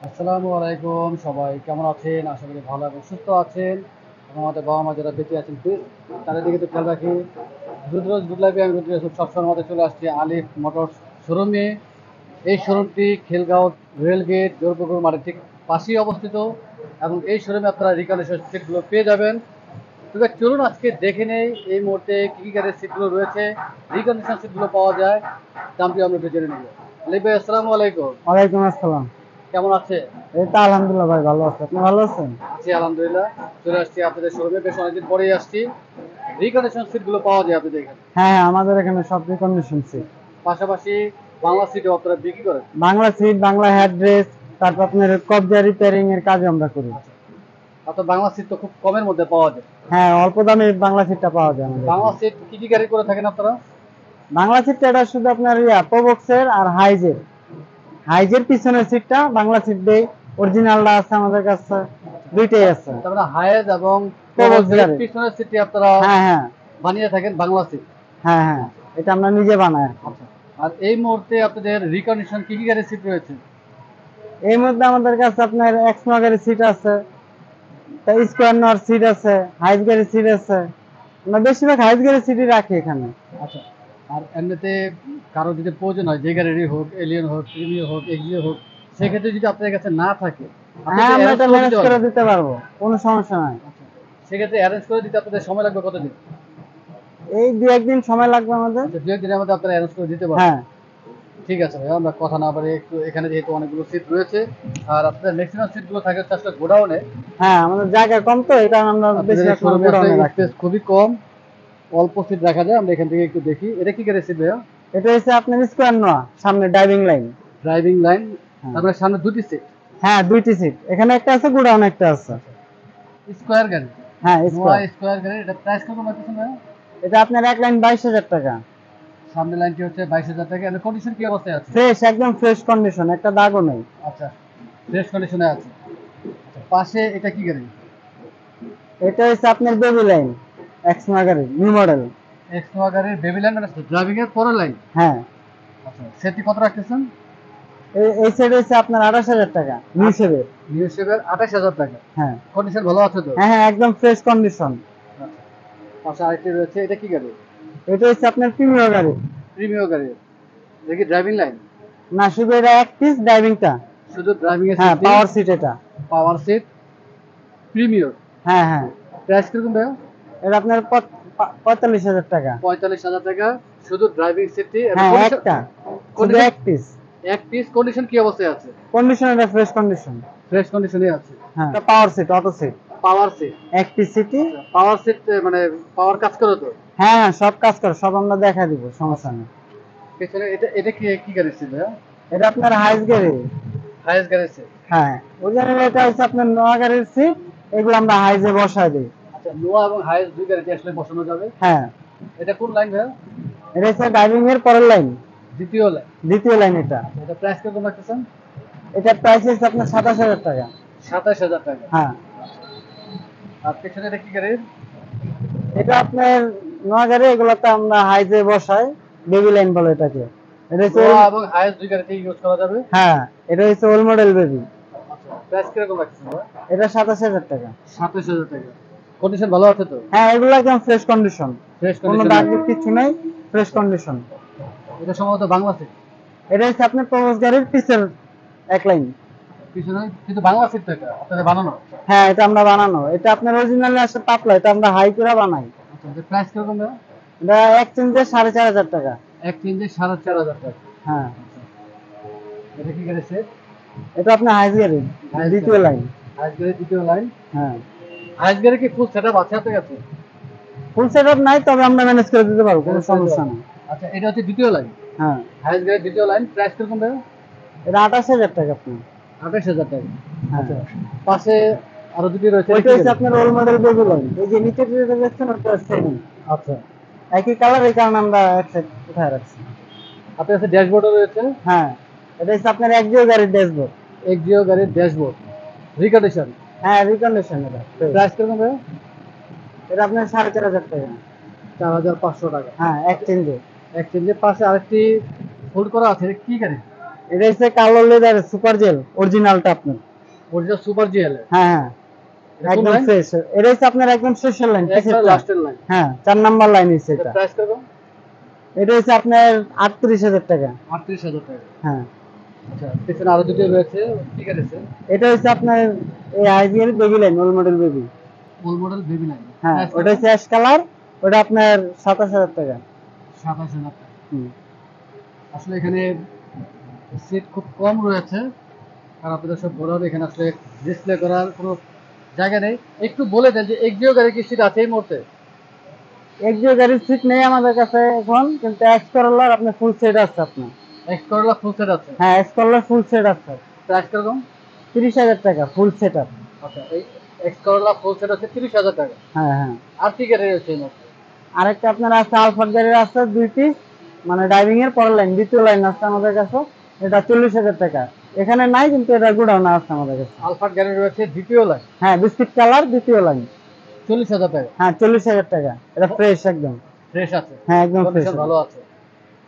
আসসালামু আলাইকুম, সবাই কেমন আছেন? আশা করি ভালো এবং সুস্থ আছেন এবং আমাদের বাবা মা যারা বেঁচে আছেন প্লিজ তাদের দিকে একটু খেয়াল রাখি। রুদ্রজ গুড লাইফে আমি রুদ্র সবসময় আমাদের চলে আসছি আলিফ মোটরস শোরুমে। এই শোরুমটি খিলগাঁও রেলগেট জোরপুকুর মাঠের ঠিক পাশেই অবস্থিত এবং এই শোরুমে আপনারা রিকন্ডিশন সিটগুলো পেয়ে যাবেন। তবে চলুন আজকে দেখে নেই এই মুহূর্তে কী কী গাড়ির সিটগুলো রয়েছে, রিকন্ডিশন সিটগুলো পাওয়া যায়, দামটি আমরা একটু জেনে নেব। আলিফ ভাই আসসালামু আলাইকুম, ওয়ালাইকুম আসসালাম। কেমন আছে? এই তো আলহামদুলিল্লাহ ভাই, ভালো আছি। আপনি ভালো আছেন? আছি আলহামদুলিল্লাহ। চলে আসছি আপনাদের শোরুমে, বেশ অনেকদিন পরেই আসছি। রিকন্ডিশন সিটগুলো পাওয়া যায় আপনাদের এখানে, হ্যাঁ হ্যাঁ, আমাদের এখানে সব রিকন্ডিশন সিট। পাশাপাশি বাংলা সিটও আপনারা বিক্রি করেন। বাংলা সিট, বাংলা হেডরেস্ট, তারপর আপনার কবজা রিপেয়ারিং এর কাজ আমরা করি। আচ্ছা, আপনার বাংলা সিট তো খুব কমের মধ্যে পাওয়া যায়। হ্যাঁ, অল্প দামে বাংলা সিটটা পাওয়া যায় আমাদের বাংলা এখানে। সিট কি কি গাড়ি করে থাকেন আপনারা? বাংলা সিটটা এটা শুধু আপনার প্রোবক্সের আর হাইজের। হাইজের পিছনের সিটটা বাংলা সিট দেই, অরিজিনালটা আছে আমাদের কাছে, দুইটাই আছে। তার মানে হায়েজ এবং প্রোবক্স প্রবক্সের গাড়ি। পিছনের সিটটি আপনারা হ্যাঁ হ্যাঁ বানিয়ে থাকেন বাংলা সিট। হ্যাঁ হ্যাঁ, এটা আমরা নিজে বানাই আর কি। আচ্ছা, আর এই মুহূর্তে আপনাদের রিকন্ডিশন কি কি গাড়ির সিট রয়েছে? এর মধ্যে আমাদের কাছে আপনার এক্সমা গাড়ির সিট আছে, স্কোয়ার নেওয়ার সিট আছে, হাইস গাড়ির সিট আছে। আমরা বেশিরভাগ হাইস গাড়ির সিটই রাখি এখানে। আচ্ছা, আর এমনিতে কারো যদি প্রয়োজন হয়, যে গাড়িরই হোক, এলিয়ন হোক, প্রিমিও হোক, এক্সিও হোক, সেক্ষেত্রে যদি আপনার কাছে না থাকে আপনি হ্যাঁ, কি আমরা অ্যারেঞ্জ এটা করে ম্যানেজ দিতে করে পারবেন? দিতে পারবো, কোনো সমস্যা নাই। আচ্ছা, সেক্ষেত্রে অ্যারেঞ্জ করে দিতে আপনাদের সময় লাগবে কতদিন? এই দু একদিন সময় লাগবে আমাদের। আচ্ছা, দু একদিনের মধ্যে আপনারা অ্যারেঞ্জ করে দিতে পারবেন। হ্যাঁ ঠিক আছে ভাইয়া, আমরা কথা না বাড়িয়ে একটু, এখানে যেহেতু অনেকগুলো সিট রয়েছে আর আপনাদের ম্যাক্সিমাম সিটগুলো থাকে হচ্ছে আসলে গোডাউনে। হ্যাঁ, আমাদের জায়গা কম তো, এটা আমরা আপনাদের এই বেশিরভাগ মাল শোরুমে আসলে গোডাউনে রাখি। স্পেস খুবই কম, অল্প সিট রাখা যায়। আমরা এখান থেকে একটু দেখি এটা কি গাড়ির সিট ভাইয়া? এটা হচ্ছে আপনার স্কোয়ার নোয়া, সামনে ড্রাইভিং লাইন। Driving line. হ্যাঁ তার মানে সামনে দুটি সিট। হ্যাঁ, দুইটি সিট, এখানে একটা আছে, গোডাউনে একটা আছে। স্কোয়ার গাড়ি, হ্যাঁ নোয়া স্কোয়ার। স্কোয়ার গাড়ি, এটা প্রাইস কত পাচ্ছেন ভাইয়া? এটা আপনার এক লাইন 22,000 টাকা। সামনে লাইনটি হচ্ছে 22,000 টাকা। এর কন্ডিশন কি অবস্থায় আছে? ফ্রেশ, একদম ফ্রেশ কন্ডিশন, একটা দাগও নেই। আচ্ছা, ফ্রেশ কন্ডিশনে আছে। আচ্ছা, পাশে এটা কি গাড়ি? এটা হচ্ছে আপনার বেবি লাইন, এক্সমা গাড়ি, নিউ মডেল। এক্সনোয়া গাড়ির বেবি লাইন, মানে ড্রাইভিং এর পরের লাইন। হ্যাঁ, আচ্ছা, সেটি কত রাখতেছেন? এই সাইড হচ্ছে আপনার 28,000 টাকা, নিউ শেপের। নিউ শেপের 28,000 টাকা। হ্যাঁ কন্ডিশন ভালো আছে তো? হ্যাঁ হ্যাঁ, একদম ফ্রেশ কন্ডিশন। আচ্ছা, পাশে আরেকটি রয়েছে, এটা কি গাড়ি? এটা হচ্ছে আপনার প্রিমিয়ার গাড়ি। প্রিমিও গাড়ি, দেখি ড্রাইভিং লাইন। না, শুধু এটা এক পিস ড্রাইভিংটা। শুধু ড্রাইভিং এর হ্যাঁ, সিট, পাওয়ার সিট এটা। Power seat, premier. হ্যাঁ হ্যাঁ, প্রাইস কিরকম ভাইয়া? এটা আপনার 45,000 টাকা। 45,000 টাকা, শুধু ড্রাইভিং সিটটি এবং হ্যাঁ, কন্ডিশন। একটা, শুধু কন্ডিশন এক পিস। এক পিস। কন্ডিশন কি অবস্থায় আছে? কন্ডিশন এটা ফ্রেশ কন্ডিশন। ফ্রেশ কন্ডিশনে আছে। হ্যাঁ, এটা power seat, auto seat. Power seat. এক পিস সিটি। পাওয়ার সিট মানে পাওয়ার কাজ করে তো? হ্যাঁ হ্যাঁ, সব কাজ করে, সব আমরা দেখা দিব, সমস্যা নেই। পেছনে এটা এটা কি কি গাড়ি ছিল ভাইয়া? এটা আপনার হাইস গাড়ি। হাইয়েস্ট গাড়ি সিট। হ্যাঁ, অরিজিনাল এটা হচ্ছে আপনার নোয়া গাড়ির সিট, এগুলো আমরা হাইজে বসায় দিই। আচ্ছা, নোয়া এবং হাইয়েস্ট দুই গাড়িতে আসলে বসানো যাবে। হ্যাঁ, এটা কোন লাইন ভাইয়া? এটা হচ্ছে ড্রাইভিং এর পরের লাইন, দ্বিতীয় লাইন। দ্বিতীয় লাইন এটা। এটা প্রাইস কিরকম রাখতেছেন? এটা প্রাইস হচ্ছে আপনার 27,000 টাকা। 27,000 টাকা। হ্যাঁ, আর পেছনে এটা কি গাড়ি? এটা আপনার নোয়া গাড়ি, এগুলোতে আমরা হাইজে বসাই, বেবি লাইন বলে এটাকে। এটা হচ্ছে নোয়া এবং হাইয়েস্ট দুই গাড়িতে ইউজ করা যাবে। হ্যাঁ, এটা হচ্ছে ওল্ড মডেল বেবি। আচ্ছা, প্রাইস কিরকম রাখতেছেন ভাইয়া? এটা 27,000 টাকা। 27,000 টাকা। কন্ডিশন ভালো আছে তো? হ্যাঁ, এগুলো একদম ফ্রেশ কন্ডিশন, ফ্রেশ কোনো কন্ডিশন। দাগ কিছু নাই, ফ্রেশ কন্ডিশন। এটা সম্ভবত বাংলা সিট। এটা হচ্ছে আপনার প্রবোস গাড়ির পিছের এক লাইন। পিছনে কিন্তু বাংলা সিট তো, এটা আপনাদের বানানো। হ্যাঁ, এটা আমরা বানানো, এটা আপনার অরিজিনালি আসে পাতলা, এটা আমরা হাই করে বানাই। আচ্ছা, এটা প্রাইস কিরকম ভাইয়া? এটা এক্সচেঞ্জে 4,500 টাকা। এক চেঞ্জে 4,500 টাকা। হ্যাঁ, এটা কি গাড়ি সেট? এটা আপনার হাইস গাড়ি, দ্বিতীয় লাইন। হাইস গাড়ি দ্বিতীয় লাইন। হ্যাঁ, হাইস গাড়ি কি ফুল সেটআপ আছে আপনার কাছে? ফুল সেট আপ নাই, তবে আমরা ম্যানেজ করে দিতে পারবো, কোনো সমস্যা নেই। আচ্ছা, এটা হচ্ছে দ্বিতীয় লাইন। হ্যাঁ, হাইস গাড়ি দ্বিতীয় লাইন, প্রাইস কিরকম ভাইয়া? এটা 28,000 টাকা আপনার। 28,000 টাকা। হ্যাঁ, আচ্ছা, পাশে আরো দুটি রয়েছে, এটা ওইটা কি হচ্ছে গাড়ি? আপনার ওল্ড মডেল বেবি লাইন, এই যে নিচে যেটা দেখছেন ওটা সেম, আচ্ছা, একই কালার, এই কারণে আমরা এক সাইড উঠায় রাখছি। আপনার কাছে ড্যাশবোর্ডও রয়েছে। হ্যাঁ, এটা হচ্ছে আপনার একজিও গাড়ির ড্যাশবোর্ড। এক্সিও গাড়ির ড্যাশবোর্ড, রিকন্ডিশন। হ্যাঁ, রিকন্ডিশন এটা। প্রাইস কিরকম ভাইয়া? এটা আপনার 4,500 টাকা। 4,500 টাকা। হ্যাঁ, এক্সচেঞ্জে। এক্সচেঞ্জের পাশে আরেকটি ফোল্ড করা আছে, এটা কি গাড়ি? এটা হচ্ছে কালো লেদার সুপার জেল অরিজিনালটা আপনার। Original super GL. হ্যাঁ হ্যাঁ, একদম ফ্রেশ। এটা হচ্ছে আপনার একদম শেষের লাইন, একদম লাস্টের লাইন। হ্যাঁ 4 নাম্বার লাইন হচ্ছে এটা। প্রাইস কত? এটা হচ্ছে আপনার 38,000 টাকা। 38,000 টাকা। হ্যাঁ। আচ্ছা, পিছনে আরো দুটো রয়েছে, ঠিক আছে। এটা হচ্ছে আপনার এই আইবিএল বেবি লাইন, ওল মডেল বেবি। ফুল মডেল বেবি লাইন। হ্যাঁ, ওটা হচ্ছে অ্যাশ কালার, ওটা আপনার 27,000 টাকা। 27,000 টাকা। হুম। আসলে এখানে সিট খুব কম রয়েছে, আর আপনাদের সব বড় হবে, এখানে আসলে ডিসপ্লে করার কোনো জায়গা নেই। একটু বলে দেন যে এক্সিও গাড়ি কি সিট আছে এই মুহূর্তে? এক্সিও গাড়ির সিট নেই আমাদের কাছে এখন, কিন্তু এক্স করলার আপনার ফুল সেট আছে আপনার। এক্স করলা ফুল সেট আছে? হ্যাঁ, এক্স করলার ফুল সেট আছে। প্রাইস কিরকম? 30,000 টাকা ফুল সেট আপ। আচ্ছা, এই এক্স করলা ফুল সেট হচ্ছে 30,000 টাকা। হ্যাঁ হ্যাঁ। আর কি গাড়ি রয়েছে এই মুহূর্তে? আরেকটা আপনার আছে আলফার গাড়ির আছে 2 পিস, মানে ড্রাইভিং এর পরের লাইন, দ্বিতীয় লাইন আছে আমাদের কাছে। এটা 40,000 টাকা। এখানে নাই, কিন্তু এটা গোডাউনে আছে আমাদের কাছে। আলফার গাড়ি রয়েছে দ্বিতীয় লাইন। হ্যাঁ, বিস্কিট কালার দ্বিতীয় লাইন। 40,000 টাকা। হ্যাঁ 40,000 টাকা। এটা ফ্রেশ একদম। ফ্রেশ আছে? হ্যাঁ একদম ফ্রেশ। কন্ডিশন ভালো আছে?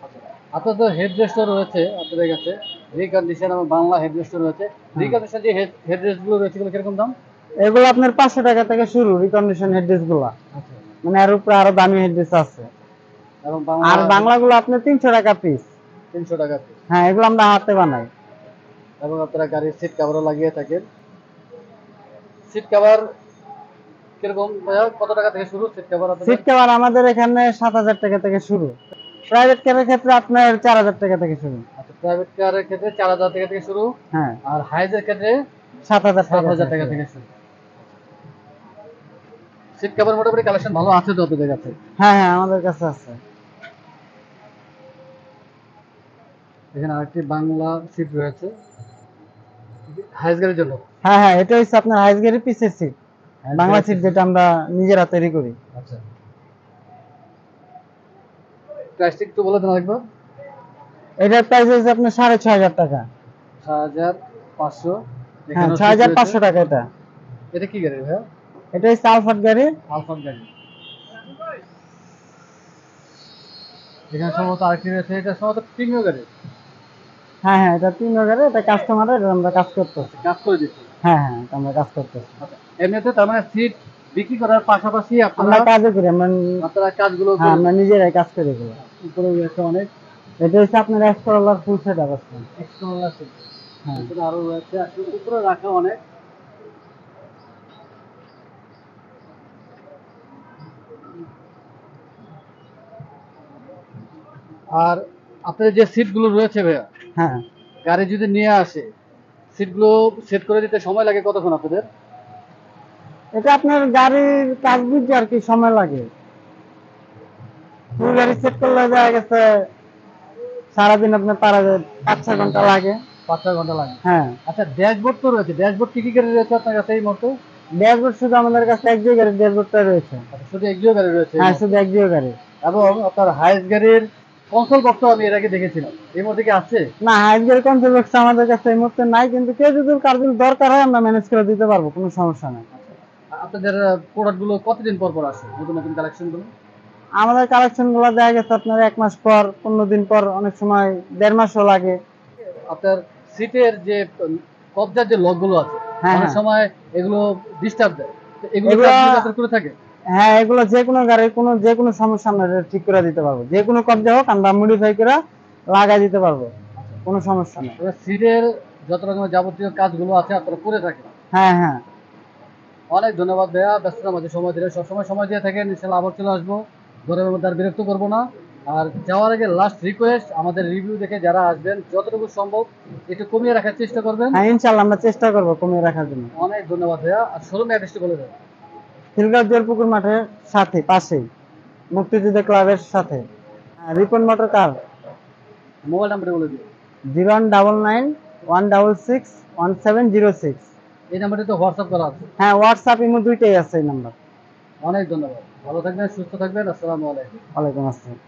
আচ্ছা, আপনার তো হেডরেস্টও রয়েছে আপনাদের কাছে, রিকন্ডিশন এবং বাংলা হেডরেস্টও রয়েছে। রিকন্ডিশন যে হেডরেস্টগুলো রয়েছে এগুলো কিরকম দাম? এগুলো আপনার 500 টাকা থেকে শুরু, রিকন্ডিশন হেডরেস গুলা। আচ্ছা। মানে এর উপরে আরো দামি হেডরেস আছে। এবং আর বাংলাগুলো আপনার 300 টাকা পিস। 300 টাকা পিস। হ্যাঁ, এগুলো আমরা হাতে বানাই। এবং আপনারা গাড়ির সিট কভারও লাগিয়ে থাকেন। সিট কভার কিরকম ভাইয়া, কত টাকা থেকে শুরু সিট কভার আপনাদের? সিট কভার আমাদের এখানে 7,000 টাকা থেকে শুরু। প্রাইভেট কারের ক্ষেত্রে আপনার 4,000 টাকা থেকে শুরু। আচ্ছা, প্রাইভেট কারের ক্ষেত্রে 4,000 টাকা থেকে শুরু। হ্যাঁ। আর হাইজের ক্ষেত্রে 7,000 টাকা থেকে শুরু। সিট কভার মোটামুটি কালেকশন ভালো আছে তো আপনাদের কাছে? হ্যাঁ হ্যাঁ, আমাদের কাছে আছে। এখানে আরেকটি বাংলা সিট রয়েছে হাইজ গাড়ির জন্য। হ্যাঁ হ্যাঁ, এটা হচ্ছে আপনার হাইস গাড়ির পিসের সিট, বাংলা সিট যেটা আমরা নিজেরা তৈরি করি। আচ্ছা, প্রাইসটা একটু বলে দেন আরেকবার। এটার প্রাইস হচ্ছে আপনার 6,500 টাকা। 6,500। হ্যাঁ 6,500 টাকা এটা। এটা কি গাড়ি ভাইয়া? এটা হচ্ছে আলফার গাড়ি। আলফার গাড়ি। এখানে সম্ভবত আরেকটি রয়েছে, এটা সম্ভবত প্রিমিয়াম গাড়ি। হ্যাঁ হ্যাঁ, এটা প্রিমিয়ার গাড়ি, এটা কাস্টমারের, আমরা কাজ করতেছি। কাজ করে দিচ্ছি। হ্যাঁ হ্যাঁ, এটা আমরা কাজ করতেছি। আচ্ছা, এমনিতে তার মানে সিট বিক্রি করার পাশাপাশি আমরা আপনারা কাজও করি, আপনারা কাজগুলো হ্যাঁ করেন? আমরা নিজেরাই কাজ করি এগুলো। উপরে রয়েছে অনেক। এটা হচ্ছে আপনার এক্সপ্লোরার ফুল সেট আপ আছে। External seat. হ্যাঁ। এখানে আরো রয়েছে, আসলে উপরে রাখা অনেক। আর আপনাদের যে সিটগুলো রয়েছে ভাইয়া, হ্যাঁ, গাড়ি যদি নিয়ে আসে সিটগুলো সেট করে দিতে সময় লাগে কতক্ষণ আপনাদের? এটা আপনার গাড়ির কাজ বুঝছে আর কি, সময় লাগে। ফুল গাড়ি সেট করলে দেখা গেছে সারাদিন আপনার 5-6 ঘন্টা লাগে। 5-6 ঘন্টা লাগে? হ্যাঁ। আচ্ছা, ড্যাশবোর্ড তো রয়েছে, ড্যাশবোর্ড কি কি গাড়ি রয়েছে আপনার কাছে এই মুহূর্তে? ড্যাশবোর্ড শুধু আমাদের কাছে একজিও গাড়ির ড্যাশবোর্ডটা রয়েছে। আচ্ছা, শুধু এক্সিও গাড়ি রয়েছে? হ্যাঁ, শুধু একজিও গাড়ি। এবং আপনার হাইস গাড়ির কনসোল বক্স আমি এর আগে দেখেছিলাম, এই মধ্যে কি আছে? না, হাইস গাড়ির কন্ট্রোল বক্স আমাদের কাছে এই মুহূর্তে নাই, কিন্তু কেউ যদি কার যদি দরকার হয় আমরা ম্যানেজ করে দিতে পারবো, কোনো সমস্যা নেই। আপনাদের প্রোডাক্টগুলো কতদিন পর পর আসে, নতুন নতুন কালেকশনগুলো? আমাদের কালেকশন গুলো দেখা গেছে আপনার 1 মাস পর, 15 দিন পর, অনেক সময় 1.5 মাসও লাগে। আপনার সিটের যে কবজার যে লকগুলো আছে, হ্যাঁ, অনেক হ্যাঁ। সময় এগুলো ডিস্টার্ব দেয়, তো এগুলো কি এগুলো- আপনি আপনার করে থাকে? হ্যাঁ, এগুলো যে কোনো গাড়ির যে কোনো সমস্যা আমরা এটা ঠিক করে দিতে পারবো। যে কোনো কবজা হোক আমরা মডিফাই করে লাগাই দিতে পারবো, কোনো সমস্যা নেই। তবে সিটের যত রকমের যাবতীয় কাজগুলো আছে আপনারা করে থাকেন। হ্যাঁ হ্যাঁ। অনেক ধন্যবাদ ভাইয়া, ব্যস্ততার মাঝে সময় দিলে, সবসময় সময় দিয়ে থাকেন। ইনশাল্লাহ আবার চলে আসবো, গরমের মধ্যে আর বিরক্ত করবো না। আর যাওয়ার আগে লাস্ট রিকোয়েস্ট, আমাদের রিভিউ দেখে যারা আসবেন যতটুকু সম্ভব একটু কমিয়ে রাখার চেষ্টা করবেন। হ্যাঁ, ইনশাল্লাহ আমরা চেষ্টা করবো কমিয়ে রাখার জন্য। অনেক ধন্যবাদ ভাইয়া। আর শোরুম অ্যাড্রেসটি বলে দেন। খিলগাঁও জলপুকুর মাঠের সাথে, পাশেই, মুক্তিযুদ্ধ ক্লাবের সাথে। Ripon motor car. মোবাইল নাম্বারটি বলে দিন। 019916611706। এই নাম্বারটি তো হোয়াটসঅ্যাপ করা আছে? হ্যাঁ, হোয়াটসঅ্যাপ ইমো দুইটাই আছে এই নাম্বার। অনেক ধন্যবাদ, ভালো থাকবেন, সুস্থ থাকবেন। আসসালামু আলাইকুম। ওয়ালাইকুম আসসালাম।